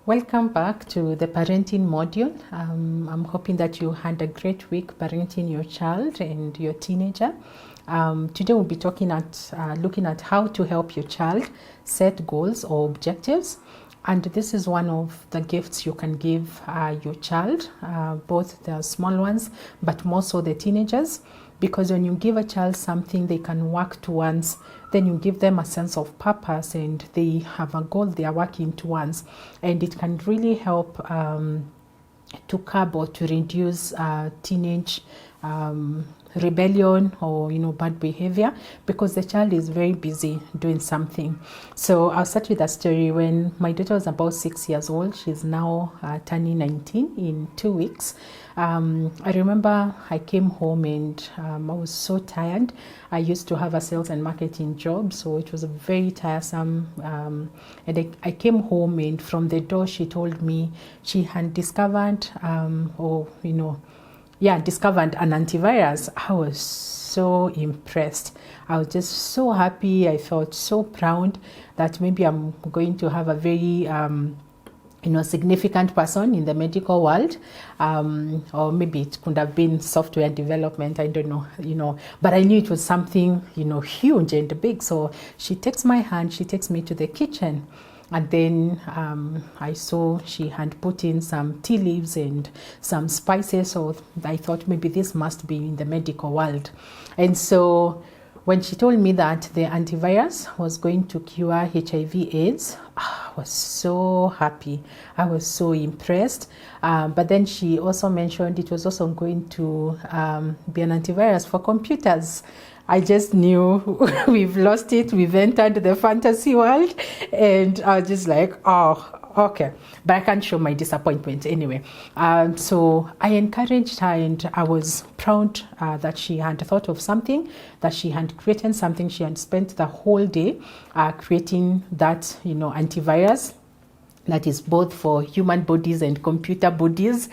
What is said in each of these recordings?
Welcome back to the parenting module. I'm hoping that you had a great week parenting your child and your teenager. Today we'll be looking at how to help your child set goals or objectives. And this is one of the gifts you can give your child, both the small ones, but more so the teenagers. Because when you give a child something they can work towards, then you give them a sense of purpose and they have a goal they are working towards. And it can really help to curb or to reduce teenage rebellion or bad behavior, because the child is very busy doing something. So I'll start with a story. When my daughter was about 6 years old, she's now turning 19 in 2 weeks. I remember I came home and I was so tired. I used to have a sales and marketing job, so it was a very tiresome. And I came home, and from the door she told me she had discovered discovered an antivirus. I was so impressed. I was just so happy. I felt so proud that maybe I'm going to have a very significant person in the medical world, or maybe it could have been software development, I don't know, but I knew it was something, huge and big. So she takes my hand, she takes me to the kitchen. And then I saw she had put in some tea leaves and some spices. So I thought maybe this must be in the medical world. And so when she told me that the antivirus was going to cure HIV/AIDS, I was so happy. I was so impressed. But then she also mentioned it was also going to be an antivirus for computers. I just knew we've lost it. We've entered the fantasy world. And I was just like, oh, okay. But I can't show my disappointment anyway. So I encouraged her, and I was proud that she had thought of something, that she had created something. She had spent the whole day creating that, antivirus that is both for human bodies and computer bodies.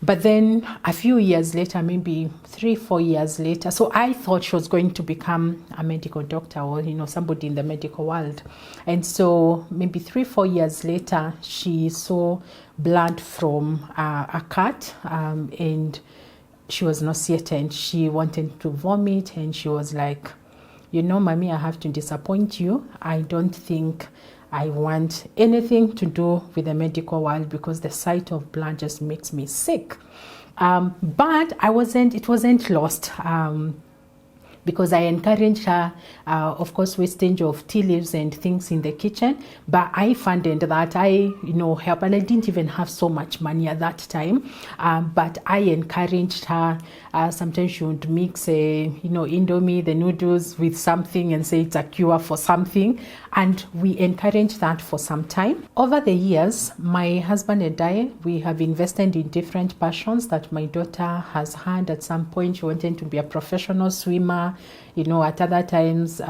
But then a few years later, maybe 3-4 years later, so I thought she was going to become a medical doctor or, somebody in the medical world. And so maybe 3-4 years later, she saw blood from a cat, and she was nauseated and she wanted to vomit. And she was like, Mommy, I have to disappoint you. I don't think I want anything to do with the medical world, because the sight of blood just makes me sick. But it wasn't lost. Because I encouraged her, of course, wastage of tea leaves and things in the kitchen. But I funded that. I, help, and I didn't even have so much money at that time. But I encouraged her. Sometimes she would mix, Indomie, the noodles, with something and say it's a cure for something. And we encouraged that for some time. Over the years, my husband and I, we have invested in different passions that my daughter has had. At some point, she wanted to be a professional swimmer. At other times,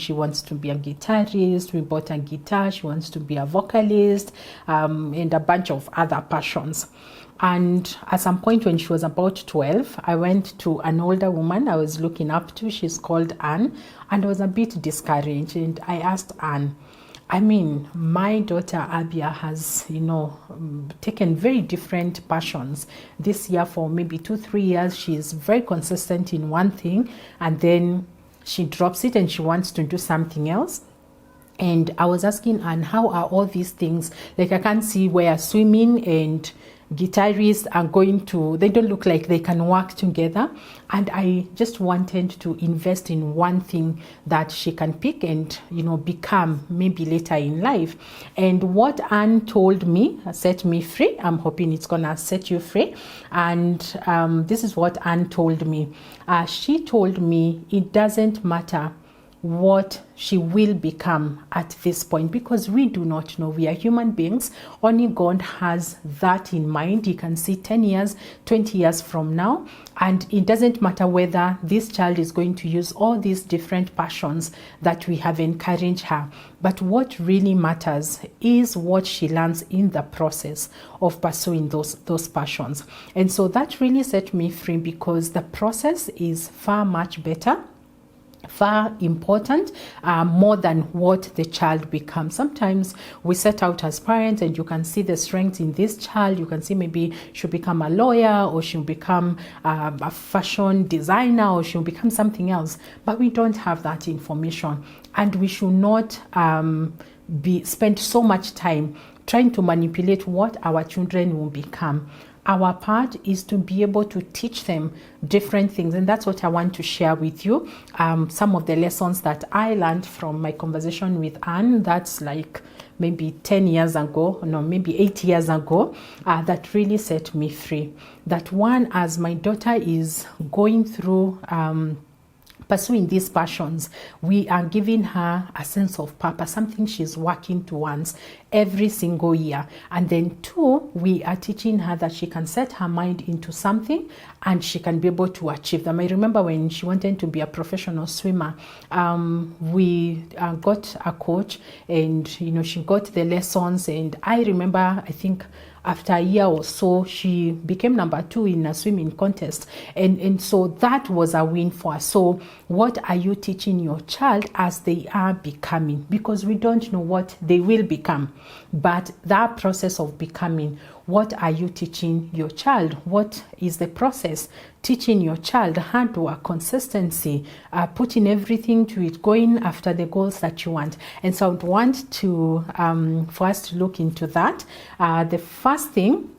she wants to be a guitarist. We bought a guitar. She wants to be a vocalist, and a bunch of other passions. And at some point when she was about 12, I went to an older woman I was looking up to. She's called Anne, and I was a bit discouraged. And I asked Anne, my daughter Abia has, taken very different passions. This year, for maybe 2-3 years, she's very consistent in one thing, and then she drops it and she wants to do something else. And I was asking Anne, how are all these things? Like, I can't see where swimming and guitarists are they don't look like they can work together. And I just wanted to invest in one thing that she can pick and, become maybe later in life. And what Anne told me set me free. I'm hoping it's gonna set you free. And this is what Anne told me. She told me it doesn't matter what she will become at this point, because we do not know. We are human beings. Only God has that in mind. He can see 10 years, 20 years from now. And it doesn't matter whether this child is going to use all these different passions that we have encouraged her. But what really matters is what she learns in the process of pursuing those passions. And so that really set me free, because the process is far much better far important, more than what the child becomes. Sometimes we set out as parents and you can see the strength in this child. You can see maybe she'll become a lawyer, or she'll become a fashion designer, or she'll become something else, but we don't have that information, and we should not spend so much time trying to manipulate what our children will become. Our part is to be able to teach them different things, and that's what I want to share with you. Some of the lessons that I learned from my conversation with Anne, that's like maybe 10 years ago, no, maybe 8 years ago, that really set me free. That one, as my daughter is going through pursuing these passions, we are giving her a sense of purpose, something she's working towards every single year. And then two, we are teaching her that she can set her mind into something and she can be able to achieve them. I remember when she wanted to be a professional swimmer, we got a coach, and she got the lessons, and I remember, I think after a year or so, she became number 2 in a swimming contest. And so that was a win for us. So what are you teaching your child as they are becoming? Because we don't know what they will become. But that process of becoming, what are you teaching your child? What is the process? Teaching your child hard work, consistency, putting everything to it, going after the goals that you want. And so I would want to, for us to look into that. The first thing,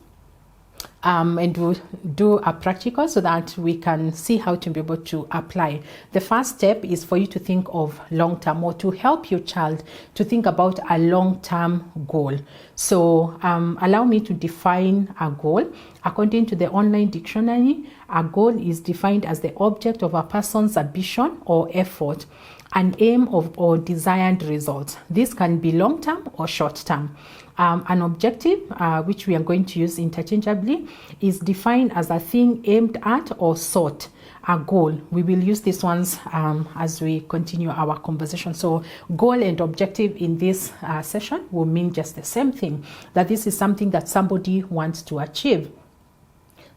and we'll do a practical so that we can see how to be able to apply. The first step is for you to think of long-term, or to help your child to think about a long-term goal. So allow me to define a goal. According to the online dictionary, a goal is defined as the object of a person's ambition or effort, an aim of or desired result. This can be long-term or short-term. An objective, which we are going to use interchangeably, is defined as a thing aimed at or sought. A goal, we will use these ones as we continue our conversation. So goal and objective in this session will mean just the same thing, that this is something that somebody wants to achieve.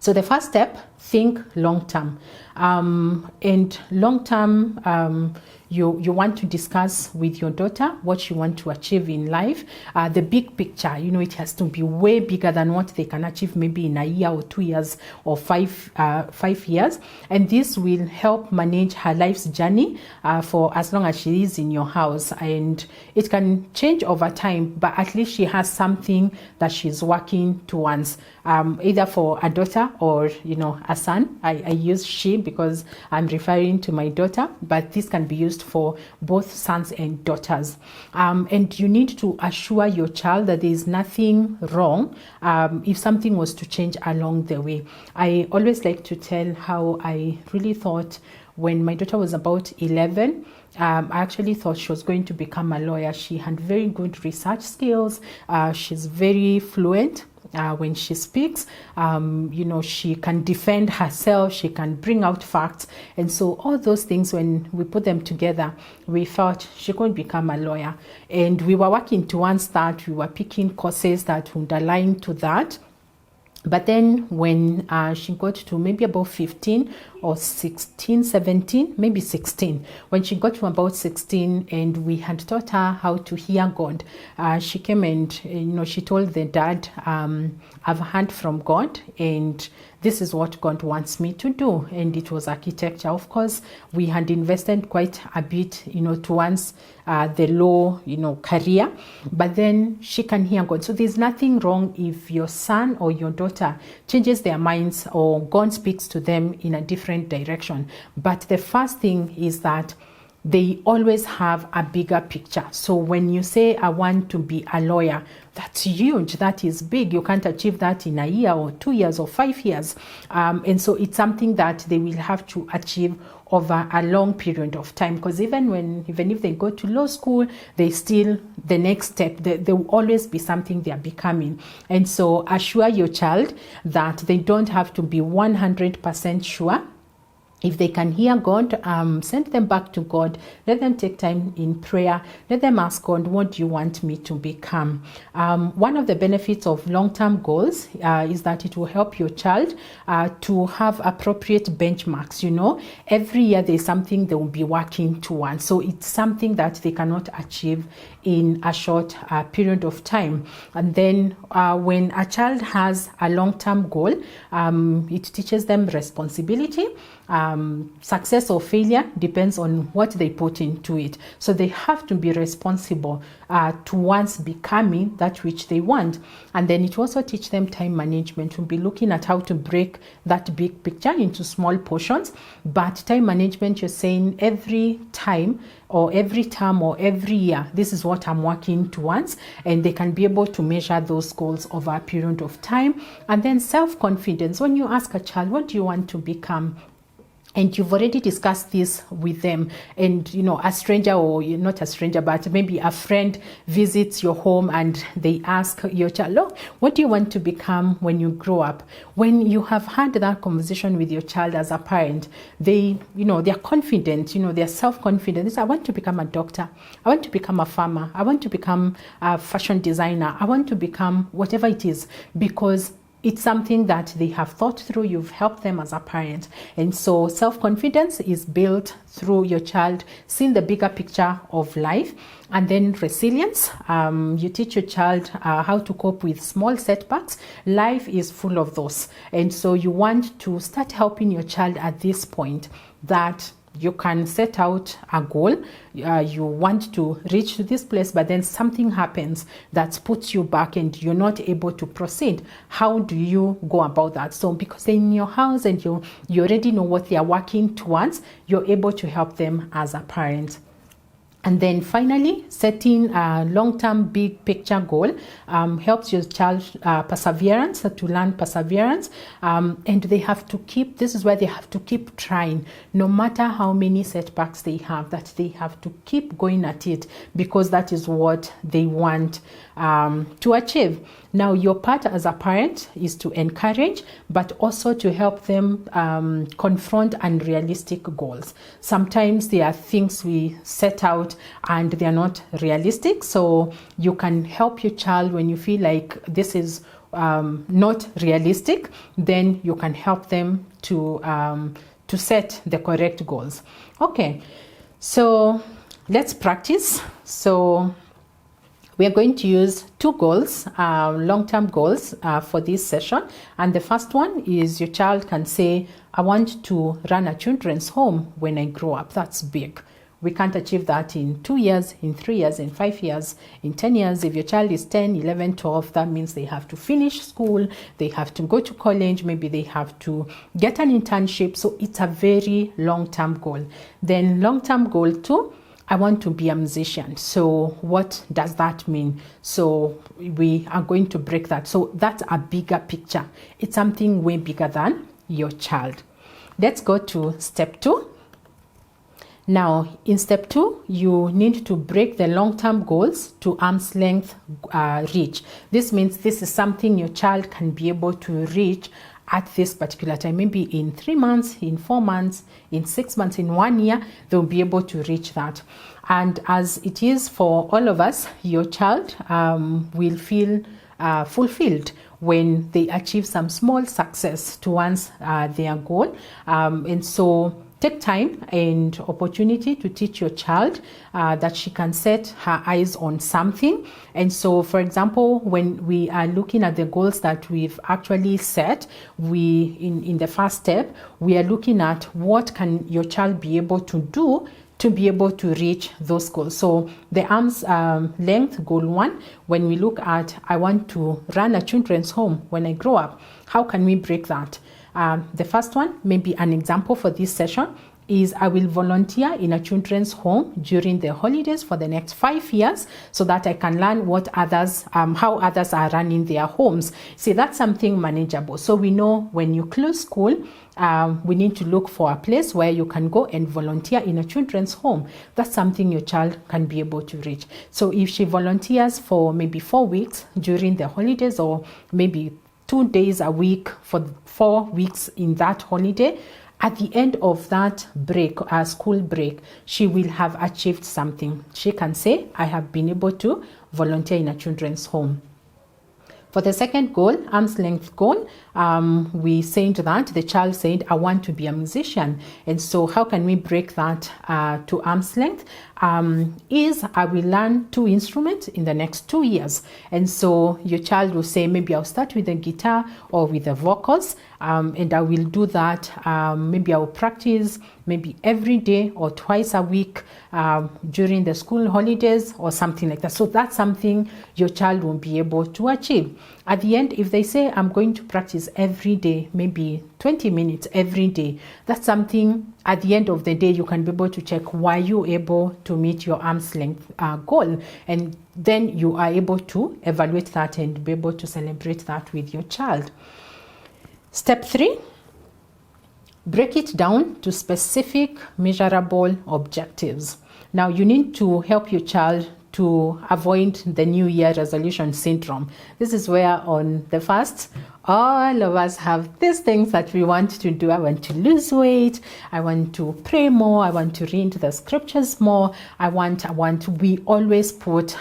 So the first step, think long-term. And long-term, you want to discuss with your daughter what you want to achieve in life. The big picture, it has to be way bigger than what they can achieve maybe in a year or 2 years or 5 years. And this will help manage her life's journey for as long as she is in your house. And it can change over time, but at least she has something that she's working towards, either for a daughter or, a son. I use she because I'm referring to my daughter, but this can be used for both sons and daughters. And you need to assure your child that there is nothing wrong if something was to change along the way. I always like to tell how I really thought when my daughter was about 11, I actually thought she was going to become a lawyer. She had very good research skills. She's very fluent. When she speaks, she can defend herself, she can bring out facts. And so all those things, when we put them together, we thought she could become a lawyer. And we were working towards that. We were picking courses that would align to that. But then when she got to maybe about 15 or 16, 17, maybe 16, when she got to about 16 and we had taught her how to hear God, she came and, she told the dad, I've heard from God and this is what God wants me to do. And it was architecture. Of course, we had invested quite a bit, towards the law, career, but then she can hear God. So there's nothing wrong if your son or your daughter changes their minds or God speaks to them in a different direction. But the first thing is that they always have a bigger picture. So when you say, I want to be a lawyer, that's huge. That is big. You can't achieve that in a year or 2 years or 5 years. And so it's something that they will have to achieve over a long period of time. Because even if they go to law school, they still, the next step, there will always be something they are becoming. And so assure your child that they don't have to be 100% sure If they can hear God, send them back to God. Let them take time in prayer. Let them ask God, what do you want me to become? One of the benefits of long-term goals is that it will help your child to have appropriate benchmarks. Every year there's something they will be working towards. So it's something that they cannot achieve in a short period of time. And then when a child has a long-term goal, it teaches them responsibility. Success or failure depends on what they put into it. So they have to be responsible towards becoming that which they want. And then it also teach them time management. We'll be looking at how to break that big picture into small portions. But time management, you're saying every time or every term or every year, this is what I'm working towards, and they can be able to measure those goals over a period of time. And then self-confidence. When you ask a child, what do you want to become? And you've already discussed this with them, and a stranger, or not a stranger, but maybe a friend visits your home and they ask your child, oh, what do you want to become when you grow up? When you have had that conversation with your child as a parent, they're confident, they're self-confident. They say, I want to become a doctor. I want to become a farmer. I want to become a fashion designer. I want to become whatever it is, because it's something that they have thought through. You've helped them as a parent. And so self-confidence is built through your child seeing the bigger picture of life. And then resilience. You teach your child how to cope with small setbacks. Life is full of those. And so you want to start helping your child at this point, that you can set out a goal. You want to reach to this place, but then something happens that puts you back and you're not able to proceed. How do you go about that? So because they're in your house and you already know what they are working towards, you're able to help them as a parent. And then finally, setting a long-term big picture goal helps your child perseverance, to learn perseverance. And they have to this is where they have to keep trying, no matter how many setbacks they have, that they have to keep going at it, because that is what they want to achieve. Now, your part as a parent is to encourage, but also to help them confront unrealistic goals. Sometimes there are things we set out and they are not realistic. So you can help your child when you feel like this is not realistic. Then you can help them to set the correct goals. Okay, so let's practice. So we are going to use two goals, long-term goals for this session. And the first one is your child can say, I want to run a children's home when I grow up. That's big. We can't achieve that in 2 years, in 3 years, in 5 years, in 10 years. If your child is 10, 11, 12, that means they have to finish school, they have to go to college, maybe they have to get an internship. So it's a very long-term goal. Then long-term goal 2, I want to be a musician. So what does that mean? So we are going to break that. So that's a bigger picture. It's something way bigger than your child. Let's go to step 2. Now, in step 2, you need to break the long-term goals to arm's length reach. This means this is something your child can be able to reach at this particular time. Maybe in 3 months, in 4 months, in 6 months, in 1 year, they'll be able to reach that. And as it is for all of us, your child will feel fulfilled when they achieve some small success towards their goal. And so take time and opportunity to teach your child that she can set her eyes on something. And so, for example, when we are looking at the goals that we've actually set, in the first step, we are looking at what can your child be able to do to be able to reach those goals. So the arm's length, goal 1, when we look at, I want to run a children's home when I grow up, how can we break that? The first one, maybe an example for this session, is I will volunteer in a children's home during the holidays for the next 5 years so that I can learn what others, how others are running their homes. See, that's something manageable. So we know when you close school, we need to look for a place where you can go and volunteer in a children's home. That's something your child can be able to reach. So if she volunteers for maybe 4 weeks during the holidays, or maybe 2 days a week for 4 weeks in that holiday, At the end of that break, school break, she will have achieved something. She can say, I have been able to volunteer in a children's home. For the second goal, arm's length goal, we said that the child said, I want to be a musician. And so how can we break that to arm's length? Is I will learn 2 instruments in the next 2 years. And so your child will say, maybe I'll start with the guitar or with the vocals, and I will do that. Maybe I will practice maybe every day or twice a week during the school holidays or something like that. So that's something your child will be able to achieve. At the end, if they say, I'm going to practice every day, maybe 20 minutes every day, that's something at the end of the day you can be able to check why you're able to meet your arm's length goal. And then you are able to evaluate that and be able to celebrate that with your child. Step 3, break it down to specific, measurable objectives. Now, you need to help your child to avoid the New Year resolution syndrome. This is where on the first, all of us have these things that we want to do. I want to lose weight. I want to pray more. I want to read the scriptures more. We always put,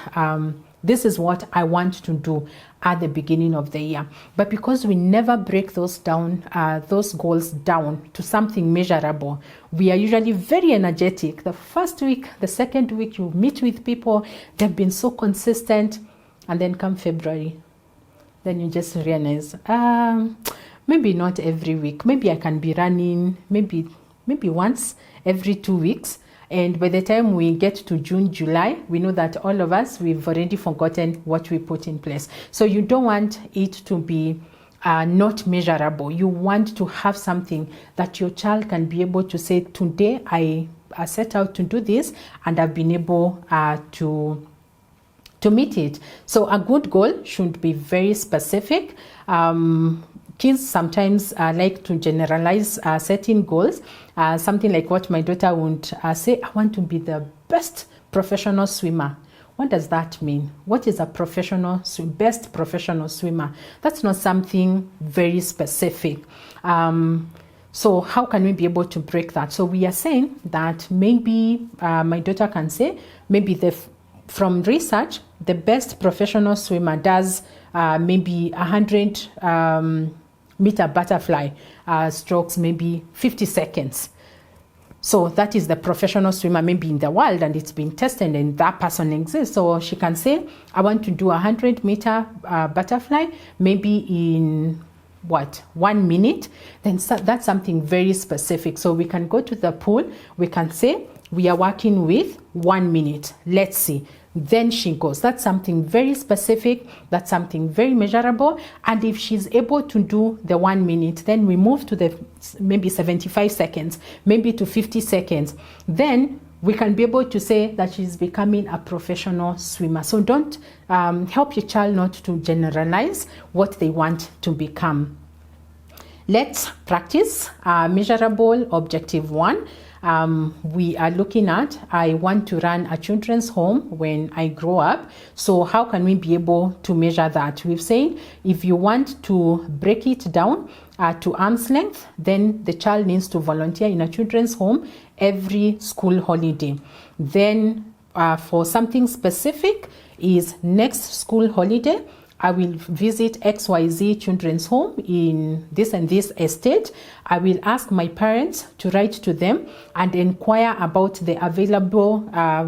this is what I want to do at the beginning of the year. But because we never break those goals down to something measurable, we are usually very energetic. The first week, the second week, you meet with people, they've been so consistent, and then come February, then you just realize, maybe not every week. Maybe I can be running maybe once every 2 weeks. And by the time we get to June, July, we know that all of us, we've already forgotten what we put in place. So you don't want it to be not measurable. You want to have something that your child can be able to say, today I set out to do this and I've been able to meet it. So a good goal should be very specific. Kids sometimes like to generalize setting goals. Something like what my daughter would say, I want to be the best professional swimmer. What does that mean? What is a best professional swimmer? That's not something very specific. So how can we be able to break that? So we are saying that maybe my daughter can say, maybe from research, the best professional swimmer does maybe 100 meter butterfly strokes, maybe 50 seconds. So that is the professional swimmer maybe in the world, and it's been tested and that person exists. So she can say, I want to do 100 meter butterfly, maybe in 1 minute. Then that's something very specific. So we can go to the pool, we can say, we are working with 1 minute. Let's see. Then she goes. That's something very specific. That's something very measurable. And if she's able to do the 1 minute, then we move to the maybe 75 seconds, maybe to 50 seconds. Then we can be able to say that she's becoming a professional swimmer. So don't help your child not to generalize what they want to become. Let's practice measurable objective 1. We are looking at, I want to run a children's home when I grow up. So how can we be able to measure that? We've said if you want to break it down to arm's length, then the child needs to volunteer in a children's home every school holiday. Then for something specific is next school holiday, I will visit XYZ children's home in this and this estate. I will ask my parents to write to them and inquire about the available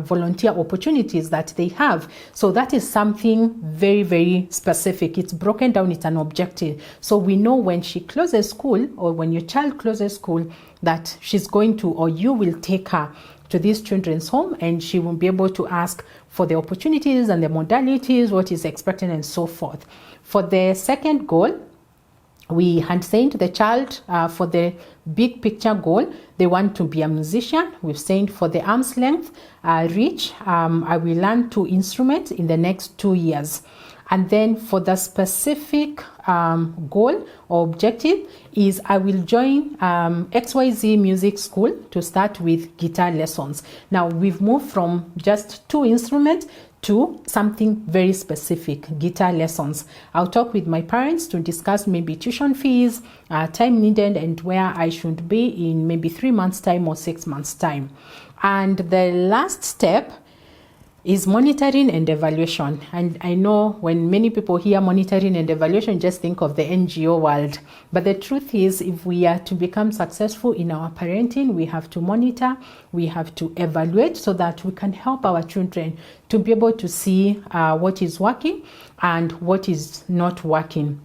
volunteer opportunities that they have. So that is something very, very specific. It's broken down, it's an objective. So we know when she closes school, or when your child closes school, that she's going to, or you will take her to this children's home, and she will be able to ask for the opportunities and the modalities, what is expected, and so forth. For the second goal, we had said to the child for the big picture goal, they want to be a musician. We've said for the arm's length reach, I will learn 2 instruments in the next 2 years. And then for the specific goal or objective is I will join XYZ music school to start with guitar lessons. Now we've moved from just 2 instruments to something very specific, guitar lessons. I'll talk with my parents to discuss maybe tuition fees, time needed, and where I should be in maybe 3 months' time or 6 months' time. And the last step is monitoring and evaluation. And I know when many people hear monitoring and evaluation, just think of the NGO world. But the truth is, if we are to become successful in our parenting, we have to monitor, we have to evaluate so that we can help our children to be able to see what is working and what is not working.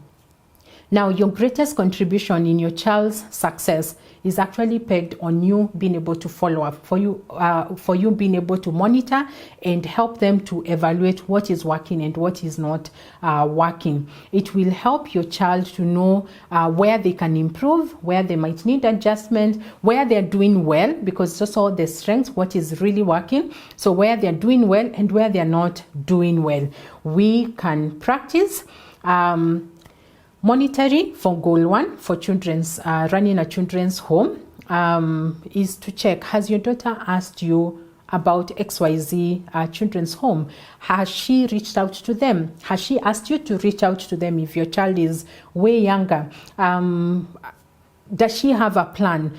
Now, your greatest contribution in your child's success is actually pegged on you being able to follow up, for you being able to monitor and help them to evaluate what is working and what is not working. It will help your child to know where they can improve, where they might need adjustment, where they're doing well, because that's all the strengths, what is really working. So where they're doing well and where they're not doing well. We can practice monitoring for goal 1 for children's running a children's home is to check, has your daughter asked you about XYZ children's home? Has she reached out to them? Has she asked you to reach out to them if your child is way younger? Does she have a plan?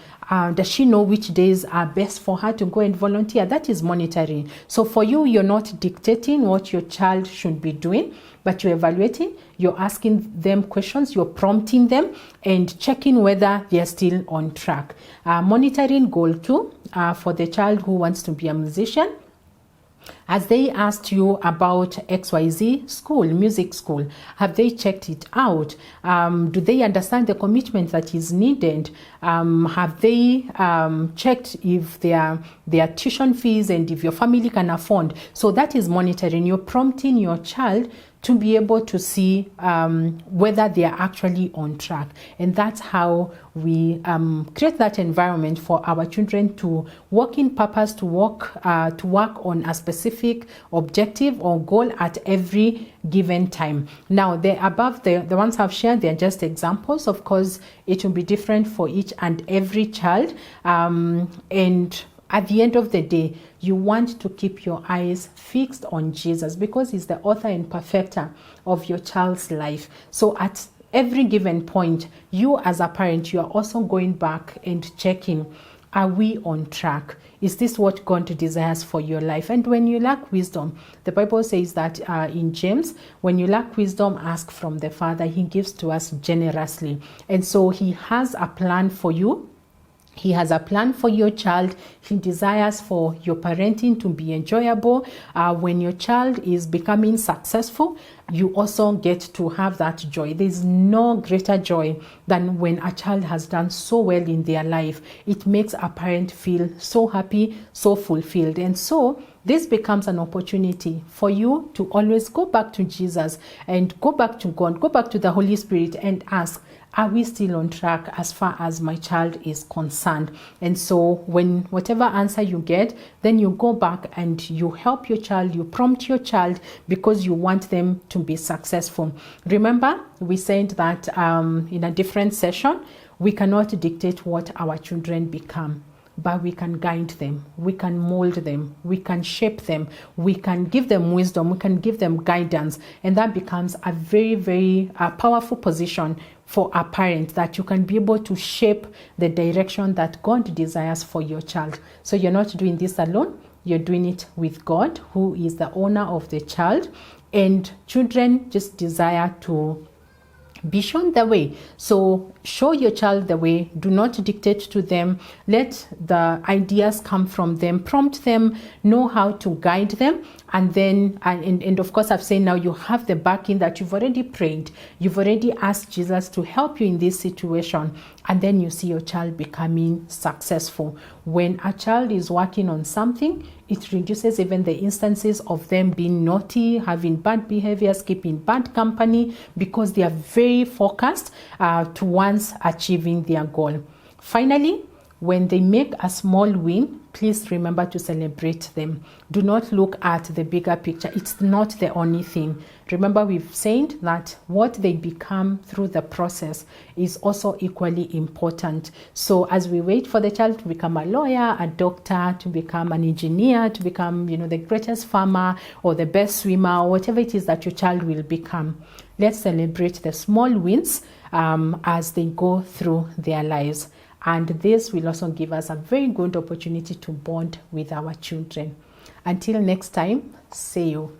Does she know which days are best for her to go and volunteer? That is monitoring. So for you, you're not dictating what your child should be doing, but you're evaluating, you're asking them questions, you're prompting them and checking whether they're still on track. Monitoring goal 2 for the child who wants to be a musician. As they asked you about XYZ school, music school, have they checked it out? Do they understand the commitment that is needed? Have they checked if their tuition fees and if your family can afford? So that is monitoring. You're prompting your child to be able to see whether they are actually on track. And that's how we create that environment for our children to work in purpose, to work on a specific objective or goal at every given time. Now, the above, the ones I've shared, they're just examples. Of course, it will be different for each and every child. And at the end of the day, you want to keep your eyes fixed on Jesus because he's the author and perfecter of your child's life. So at every given point, you as a parent, you are also going back and checking, are we on track? Is this what God desires for your life? And when you lack wisdom, the Bible says that in James, when you lack wisdom, ask from the Father. He gives to us generously. And so he has a plan for you. He has a plan for your child. He desires for your parenting to be enjoyable. When your child is becoming successful, you also get to have that joy. There's no greater joy than when a child has done so well in their life. It makes a parent feel so happy, so fulfilled. And so this becomes an opportunity for you to always go back to Jesus and go back to God, go back to the Holy Spirit and ask, are we still on track as far as my child is concerned? And so when whatever answer you get, then you go back and you help your child, you prompt your child because you want them to be successful. Remember, we said that in a different session, we cannot dictate what our children become, but we can guide them, we can mold them, we can shape them, we can give them wisdom, we can give them guidance. And that becomes a very, very powerful position for a parent, that you can be able to shape the direction that God desires for your child. So you're not doing this alone, you're doing it with God, who is the owner of the child. And children just desire to be shown the way. So show your child the way. Do not dictate to them. Let the ideas come from them. Prompt them. Know how to guide them. And then, and of course, I've said now you have the backing that you've already prayed. You've already asked Jesus to help you in this situation. And then you see your child becoming successful. When a child is working on something, it reduces even the instances of them being naughty, having bad behaviors, keeping bad company, because they are very focused towards achieving their goal. Finally, When they make a small win, please remember to celebrate them. Do not look at the bigger picture. It's not the only thing. Remember, we've said that what they become through the process is also equally important. So as we wait for the child to become a lawyer, a doctor, to become an engineer, to become, the greatest farmer or the best swimmer, or whatever it is that your child will become, let's celebrate the small wins as they go through their lives. And this will also give us a very good opportunity to bond with our children. Until next time, see you.